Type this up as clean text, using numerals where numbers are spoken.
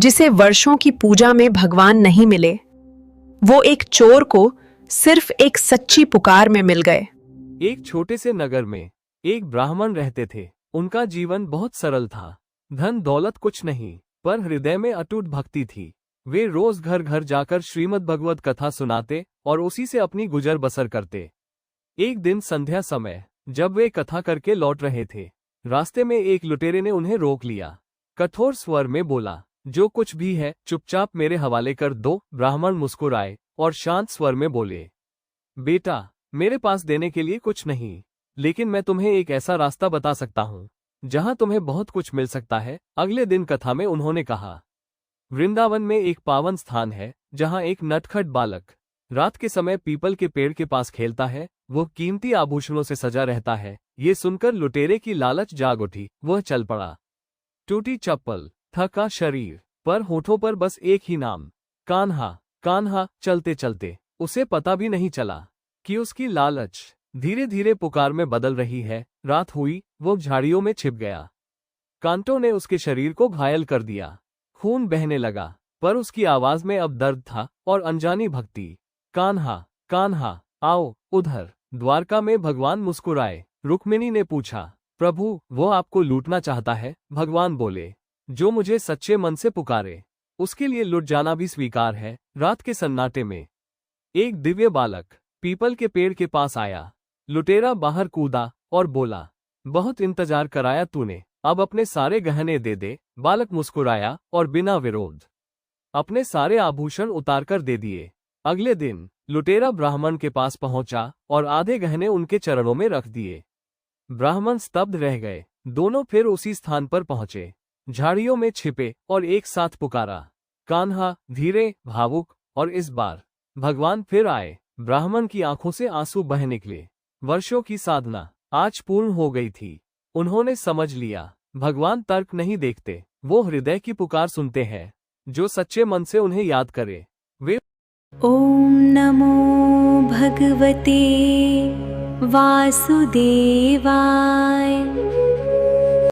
जिसे वर्षों की पूजा में भगवान नहीं मिले, वो एक चोर को सिर्फ एक सच्ची पुकार में मिल गए। एक छोटे से नगर में एक ब्राह्मण रहते थे। उनका जीवन बहुत सरल था। धन दौलत कुछ नहीं, पर हृदय में अटूट भक्ति थी। वे रोज घर घर जाकर श्रीमद् भगवत कथा सुनाते और उसी से अपनी गुजर बसर करते। एक दिन संध्या समय जब वे कथा करके लौट रहे थे, रास्ते में एक लुटेरे ने उन्हें रोक लिया। कठोर स्वर में बोला, जो कुछ भी है चुपचाप मेरे हवाले कर दो। ब्राह्मण मुस्कुराए और शांत स्वर में बोले, बेटा, मेरे पास देने के लिए कुछ नहीं, लेकिन मैं तुम्हें एक ऐसा रास्ता बता सकता हूँ जहाँ तुम्हें बहुत कुछ मिल सकता है। अगले दिन कथा में उन्होंने कहा, वृंदावन में एक पावन स्थान है जहाँ एक नटखट बालक रात के समय पीपल के पेड़ के पास खेलता है। वो कीमती आभूषणों से सजा रहता है। ये सुनकर लुटेरे की लालच जाग उठी। वह चल पड़ा। टूटी चप्पल, थका शरीर, पर होठों पर बस एक ही नाम, कान्हा। कान्हा। चलते चलते उसे पता भी नहीं चला कि उसकी लालच धीरे धीरे पुकार में बदल रही है। रात हुई, वो झाड़ियों में छिप गया। कांटों ने उसके शरीर को घायल कर दिया। खून बहने लगा, पर उसकी आवाज में अब दर्द था और अनजानी भक्ति। कान्हा, कान्हा, आओ उधर। द्वारका में भगवान मुस्कुराए। रुक्मिणी ने पूछा, प्रभु, वो आपको लूटना चाहता है? भगवान बोले, जो मुझे सच्चे मन से पुकारे उसके लिए लुट जाना भी स्वीकार है। रात के सन्नाटे में एक दिव्य बालक पीपल के पेड़ के पास आया। लुटेरा बाहर कूदा और बोला, बहुत इंतजार कराया तूने, अब अपने सारे गहने दे दे। बालक मुस्कुराया और बिना विरोध अपने सारे आभूषण उतारकर दे दिए। अगले दिन लुटेरा ब्राह्मण के पास पहुंचा और आधे गहने उनके चरणों में रख दिए। ब्राह्मण स्तब्ध रह गए। दोनों फिर उसी स्थान पर पहुंचे, झाड़ियों में छिपे और एक साथ पुकारा, कान्हा। धीरे, भावुक, और इस बार भगवान फिर आए। ब्राह्मण की आंखों से आंसू बह निकले। वर्षों की साधना आज पूर्ण हो गई थी। उन्होंने समझ लिया, भगवान तर्क नहीं देखते, वो हृदय की पुकार सुनते हैं। जो सच्चे मन से उन्हें याद करे वे। ओम नमो भगवते वासुदेवाय।